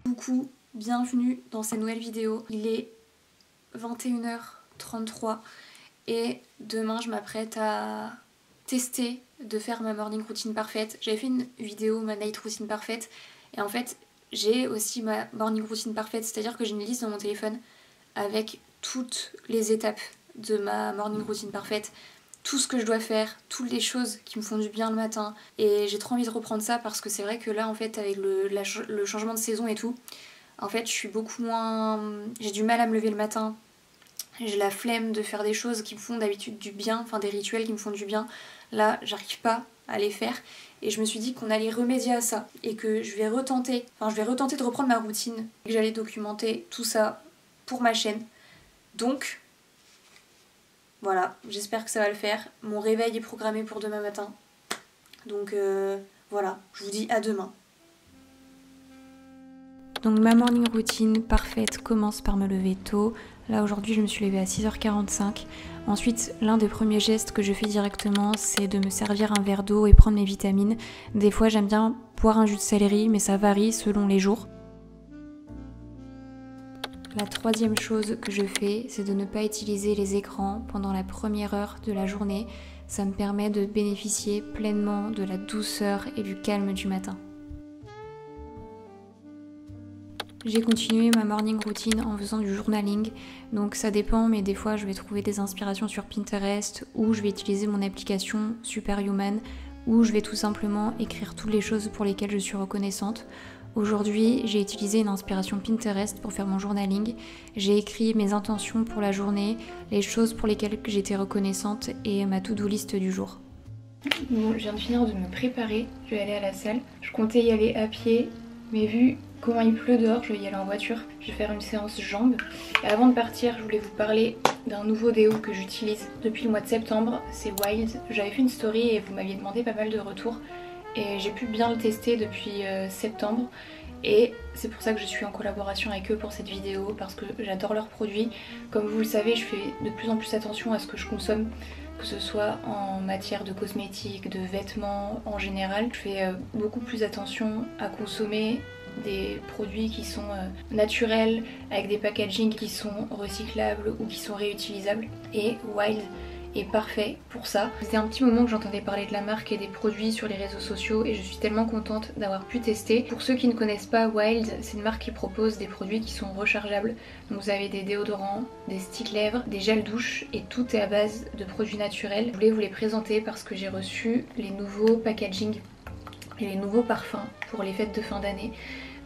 Coucou, bienvenue dans cette nouvelle vidéo. Il est 21h33 et demain je m'apprête à tester de faire ma morning routine parfaite. J'avais fait une vidéo, ma night routine parfaite, et en fait j'ai aussi ma morning routine parfaite, c'est-à-dire que j'ai une liste dans mon téléphone avec toutes les étapes de ma morning routine parfaite, tout ce que je dois faire, toutes les choses qui me font du bien le matin, et j'ai trop envie de reprendre ça parce que c'est vrai que là en fait avec le changement de saison et tout, en fait je suis beaucoup moins... j'ai du mal à me lever le matin, j'ai la flemme de faire des choses qui me font d'habitude du bien, enfin des rituels qui me font du bien, là j'arrive pas à les faire et je me suis dit qu'on allait remédier à ça et que je vais retenter de reprendre ma routine, que j'allais documenter tout ça pour ma chaîne. Donc voilà, j'espère que ça va le faire. Mon réveil est programmé pour demain matin. Donc voilà, je vous dis à demain. Donc ma morning routine parfaite commence par me lever tôt. Là aujourd'hui je me suis levée à 6h45. Ensuite l'un des premiers gestes que je fais directement c'est de me servir un verre d'eau et prendre mes vitamines. Des fois j'aime bien boire un jus de céleri mais ça varie selon les jours. La troisième chose que je fais, c'est de ne pas utiliser les écrans pendant la première heure de la journée. Ça me permet de bénéficier pleinement de la douceur et du calme du matin. J'ai continué ma morning routine en faisant du journaling, donc ça dépend, mais des fois je vais trouver des inspirations sur Pinterest ou je vais utiliser mon application Superhuman ou je vais tout simplement écrire toutes les choses pour lesquelles je suis reconnaissante. Aujourd'hui, j'ai utilisé une inspiration Pinterest pour faire mon journaling. J'ai écrit mes intentions pour la journée, les choses pour lesquelles j'étais reconnaissante et ma to-do list du jour. Bon, je viens de finir de me préparer, je vais aller à la salle. Je comptais y aller à pied, mais vu comment il pleut dehors, je vais y aller en voiture. Je vais faire une séance jambes. Et avant de partir, je voulais vous parler d'un nouveau déo que j'utilise depuis le mois de septembre. C'est Wild. J'avais fait une story et vous m'aviez demandé pas mal de retours. Et j'ai pu bien le tester depuis septembre. Et c'est pour ça que je suis en collaboration avec eux pour cette vidéo, parce que j'adore leurs produits. Comme vous le savez, je fais de plus en plus attention à ce que je consomme, que ce soit en matière de cosmétiques, de vêtements en général. Je fais beaucoup plus attention à consommer des produits qui sont naturels, avec des packagings qui sont recyclables ou qui sont réutilisables. Et Wild est parfait pour ça. C'était un petit moment que j'entendais parler de la marque et des produits sur les réseaux sociaux et je suis tellement contente d'avoir pu tester. Pour ceux qui ne connaissent pas Wild, c'est une marque qui propose des produits qui sont rechargeables. Donc vous avez des déodorants, des sticks lèvres, des gels douche et tout est à base de produits naturels. Je voulais vous les présenter parce que j'ai reçu les nouveaux packaging et les nouveaux parfums pour les fêtes de fin d'année.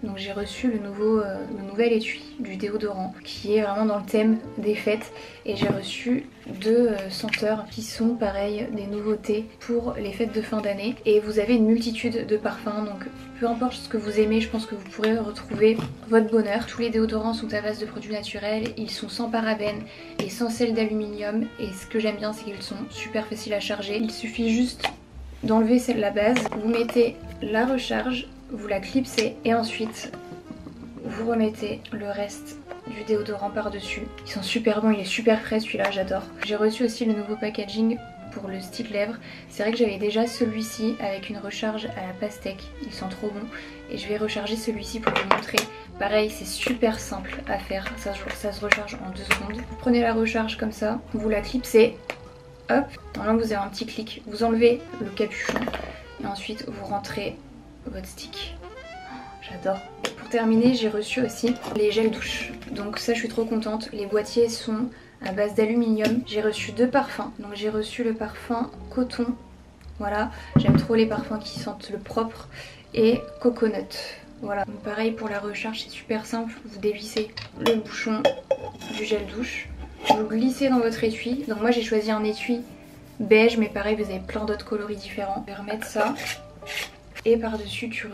Donc j'ai reçu le nouvel étui du déodorant qui est vraiment dans le thème des fêtes et j'ai reçu deux senteurs qui sont pareil des nouveautés pour les fêtes de fin d'année. Et vous avez une multitude de parfums, donc peu importe ce que vous aimez, je pense que vous pourrez retrouver votre bonheur. Tous les déodorants sont à base de produits naturels, ils sont sans parabènes et sans sel d'aluminium et ce que j'aime bien c'est qu'ils sont super faciles à charger. Il suffit juste d'enlever la base, vous mettez la recharge, vous la clipsez et ensuite vous remettez le reste du déodorant par dessus. Ils sont super bons, il est super frais celui-là, j'adore. J'ai reçu aussi le nouveau packaging pour le stick lèvres. C'est vrai que j'avais déjà celui-ci avec une recharge à la pastèque, ils sont trop bons et je vais recharger celui-ci pour vous montrer. Pareil, c'est super simple à faire, ça se recharge en 2 secondes. Vous prenez la recharge comme ça, vous la clipsez, hop, normalement vous avez un petit clic, vous enlevez le capuchon et ensuite vous rentrez votre stick. J'adore. Pour terminer, j'ai reçu aussi les gels douche. Donc ça, je suis trop contente. Les boîtiers sont à base d'aluminium. J'ai reçu 2 parfums. Donc j'ai reçu le parfum coton. Voilà, j'aime trop les parfums qui sentent le propre. Et coconut. Voilà. Donc pareil pour la recharge, c'est super simple. Vous dévissez le bouchon du gel douche. Vous glissez dans votre étui. Donc moi j'ai choisi un étui beige, mais pareil vous avez plein d'autres coloris différents. Je vais remettre ça. Et par-dessus tu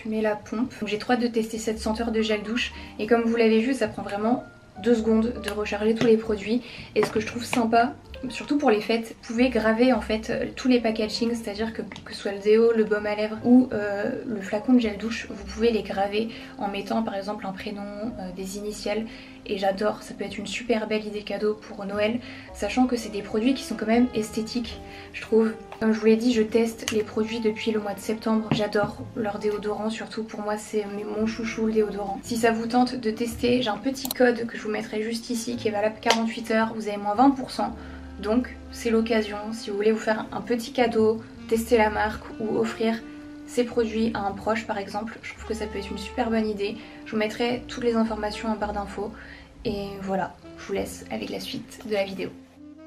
mets la pompe. J'ai trop hâte de tester cette senteur de gel douche. Et comme vous l'avez vu, ça prend vraiment 2 secondes de recharger tous les produits. Et ce que je trouve sympa, surtout pour les fêtes, vous pouvez graver en fait tous les packagings, c'est-à-dire que ce soit le déo, le baume à lèvres ou le flacon de gel douche, vous pouvez les graver en mettant par exemple un prénom, des initiales. et j'adore, ça peut être une super belle idée cadeau pour Noël, sachant que c'est des produits qui sont quand même esthétiques, je trouve. Comme je vous l'ai dit, je teste les produits depuis le mois de septembre, j'adore leur déodorant, surtout pour moi c'est mon chouchou le déodorant. Si ça vous tente de tester, j'ai un petit code que je vous mettrai juste ici qui est valable 48 heures, vous avez moins 20%, donc c'est l'occasion si vous voulez vous faire un petit cadeau, tester la marque ou offrir ces produits à un proche par exemple, je trouve que ça peut être une super bonne idée. Je vous mettrai toutes les informations en barre d'infos et voilà, je vous laisse avec la suite de la vidéo.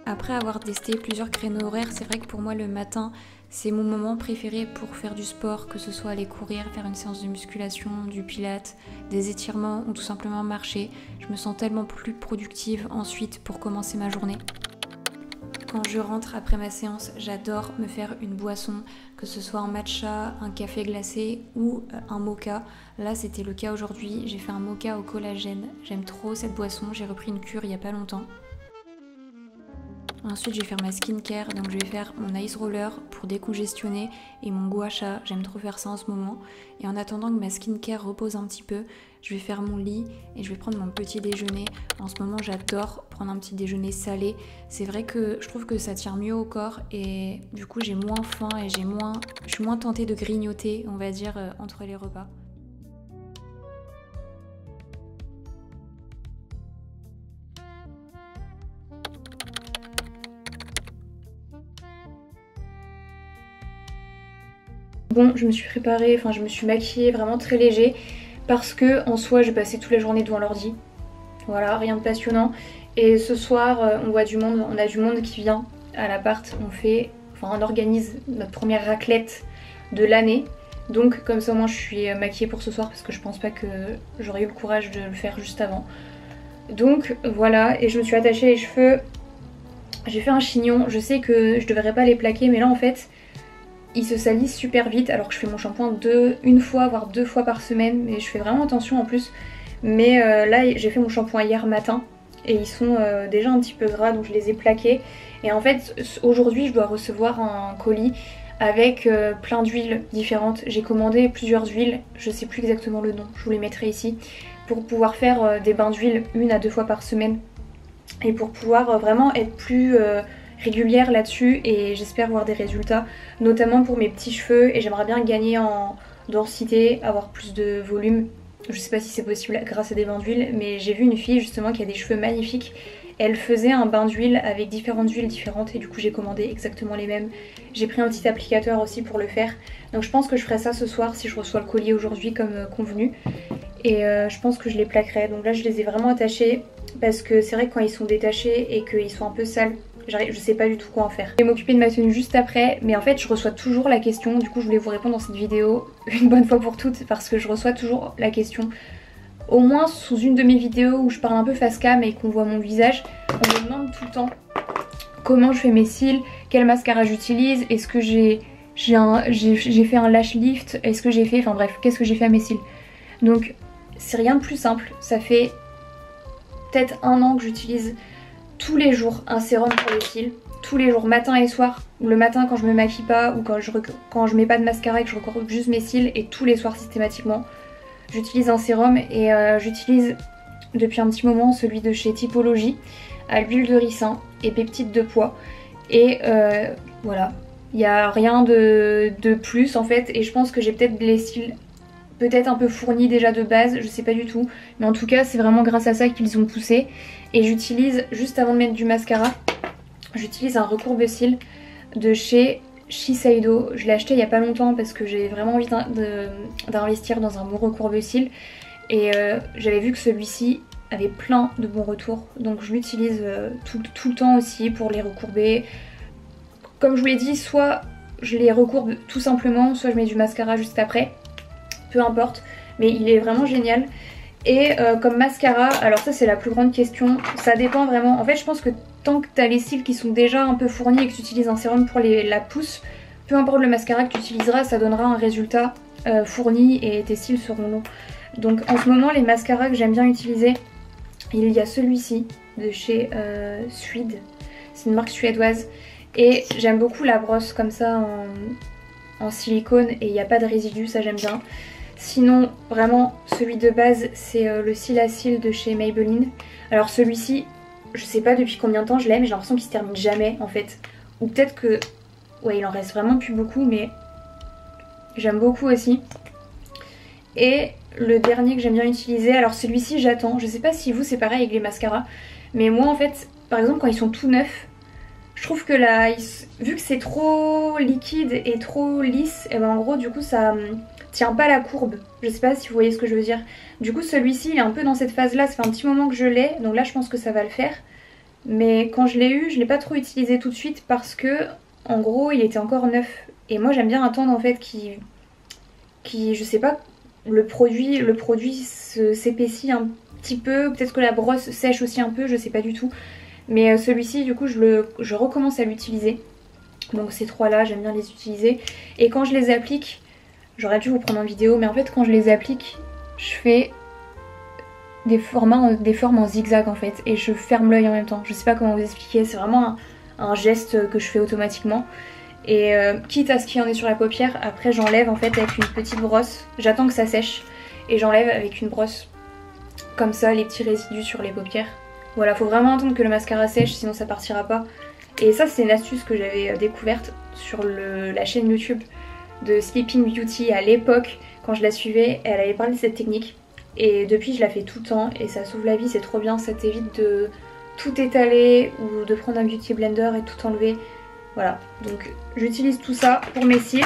Après avoir testé plusieurs créneaux horaires, c'est vrai que pour moi le matin c'est mon moment préféré pour faire du sport, que ce soit aller courir, faire une séance de musculation, du pilates, des étirements ou tout simplement marcher. Je me sens tellement plus productive ensuite pour commencer ma journée. Quand je rentre après ma séance, j'adore me faire une boisson, que ce soit un matcha, un café glacé ou un mocha. Là c'était le cas aujourd'hui, j'ai fait un mocha au collagène. J'aime trop cette boisson, j'ai repris une cure il n'y a pas longtemps. Ensuite je vais faire ma skincare, donc je vais faire mon ice roller pour décongestionner et mon gua sha, j'aime trop faire ça en ce moment. Et en attendant que ma skincare repose un petit peu, je vais faire mon lit et je vais prendre mon petit déjeuner. En ce moment j'adore prendre un petit déjeuner salé, c'est vrai que je trouve que ça tient mieux au corps et du coup j'ai moins faim et je suis moins tentée de grignoter, on va dire, entre les repas. Bon, je me suis préparée, enfin je me suis maquillée vraiment très léger parce que en soi j'ai passé toute la journée devant l'ordi. Voilà, rien de passionnant. Et ce soir on voit du monde, on a du monde qui vient à l'appart, on organise notre première raclette de l'année. Donc comme ça moi je suis maquillée pour ce soir parce que je pense pas que j'aurais eu le courage de le faire juste avant. Donc voilà, et je me suis attachée les cheveux, j'ai fait un chignon, je sais que je devrais pas les plaquer mais là en fait ils se salissent super vite alors que je fais mon shampoing une fois voire 2 fois par semaine, mais je fais vraiment attention en plus. Mais là j'ai fait mon shampoing hier matin et ils sont déjà un petit peu gras donc je les ai plaqués. Et en fait aujourd'hui je dois recevoir un colis avec plein d'huiles différentes. J'ai commandé plusieurs huiles, je sais plus exactement le nom, je vous les mettrai ici, pour pouvoir faire des bains d'huile 1 à 2 fois par semaine et pour pouvoir vraiment être plus régulière là-dessus et j'espère voir des résultats, notamment pour mes petits cheveux, et j'aimerais bien gagner en densité, avoir plus de volume. Je sais pas si c'est possible grâce à des bains d'huile, mais j'ai vu une fille justement qui a des cheveux magnifiques. Elle faisait un bain d'huile avec différentes huiles différentes et du coup j'ai commandé exactement les mêmes. J'ai pris un petit applicateur aussi pour le faire. Donc je pense que je ferai ça ce soir si je reçois le colis aujourd'hui comme convenu. Et je pense que je les plaquerai. Donc là je les ai vraiment attachés parce que c'est vrai que quand ils sont détachés et qu'ils sont un peu sales, je sais pas du tout quoi en faire. Je vais m'occuper de ma tenue juste après, mais en fait je reçois toujours la question, du coup je voulais vous répondre dans cette vidéo une bonne fois pour toutes parce que je reçois toujours la question, au moins sous une de mes vidéos où je parle un peu face cam et qu'on voit mon visage, on me demande tout le temps comment je fais mes cils, quel mascara j'utilise, est-ce que j'ai fait un lash lift, est-ce que j'ai fait, enfin bref, qu'est-ce que j'ai fait à mes cils. Donc c'est rien de plus simple, ça fait peut-être 1 an que j'utilise tous les jours un sérum pour les cils, tous les jours, matin et soir. Le matin quand je me maquille pas ou quand je mets pas de mascara et que je recouvre juste mes cils, et tous les soirs systématiquement j'utilise un sérum. Et j'utilise depuis un petit moment celui de chez Typologie à l'huile de ricin et peptides de pois. Et voilà, il n'y a rien de plus en fait, et je pense que j'ai peut-être les cils peut-être un peu fournis déjà de base, je sais pas du tout, mais en tout cas c'est vraiment grâce à ça qu'ils ont poussé. Et j'utilise, juste avant de mettre du mascara, j'utilise un recourbe-cils de chez Shiseido. Je l'ai acheté il y a pas longtemps parce que j'ai vraiment envie d'investir dans un bon recourbe-cils. Et j'avais vu que celui-ci avait plein de bons retours, donc je l'utilise tout le temps aussi pour les recourber. Comme je vous l'ai dit, soit je les recourbe tout simplement, soit je mets du mascara juste après, peu importe, mais il est vraiment génial. Et comme mascara, alors ça c'est la plus grande question, ça dépend vraiment. En fait je pense que tant que tu as les cils qui sont déjà un peu fournis et que tu utilises un sérum pour la pousse, peu importe le mascara que tu utiliseras, ça donnera un résultat fourni et tes cils seront longs. Donc en ce moment les mascaras que j'aime bien utiliser, il y a celui-ci de chez Suede, c'est une marque suédoise. Et j'aime beaucoup la brosse comme ça en silicone et il n'y a pas de résidus, ça j'aime bien. Sinon, vraiment, celui de base, c'est le Cils de chez Maybelline. Alors celui-ci, je sais pas depuis combien de temps je l'ai, mais j'ai l'impression qu'il se termine jamais en fait. Ou peut-être que... Ouais, il en reste vraiment plus beaucoup, mais j'aime beaucoup aussi. Et le dernier que j'aime bien utiliser, alors celui-ci j'attends. Je sais pas si vous c'est pareil avec les mascaras, mais moi en fait, par exemple quand ils sont tout neufs, je trouve que là, vu que c'est trop liquide et trop lisse, et ben en gros du coup ça tient pas la courbe. Je sais pas si vous voyez ce que je veux dire. Du coup celui-ci il est un peu dans cette phase là, ça fait un petit moment que je l'ai, donc là je pense que ça va le faire. Mais quand je l'ai eu, je l'ai pas trop utilisé tout de suite parce que en gros il était encore neuf. Et moi j'aime bien attendre en fait qui je sais pas, le produit s'épaissit un petit peu, peut-être que la brosse sèche aussi un peu, je sais pas du tout. Mais celui-ci du coup je recommence à l'utiliser. Donc ces trois là j'aime bien les utiliser. Et quand je les applique, j'aurais dû vous prendre en vidéo, mais en fait quand je les applique, je fais des formes en zigzag en fait. Et je ferme l'œil en même temps. Je sais pas comment vous expliquer, c'est vraiment un geste que je fais automatiquement. Et quitte à ce qu'il y en ait sur la paupière, après j'enlève en fait avec une petite brosse. J'attends que ça sèche et j'enlève avec une brosse comme ça les petits résidus sur les paupières. Voilà, faut vraiment attendre que le mascara sèche, sinon ça partira pas. Et ça c'est une astuce que j'avais découverte sur la chaîne YouTube de Sleeping Beauty à l'époque. Quand je la suivais, elle avait parlé de cette technique. Et depuis je la fais tout le temps et ça sauve la vie, c'est trop bien. Ça t'évite de tout étaler ou de prendre un beauty blender et tout enlever. Voilà, donc j'utilise tout ça pour mes cils.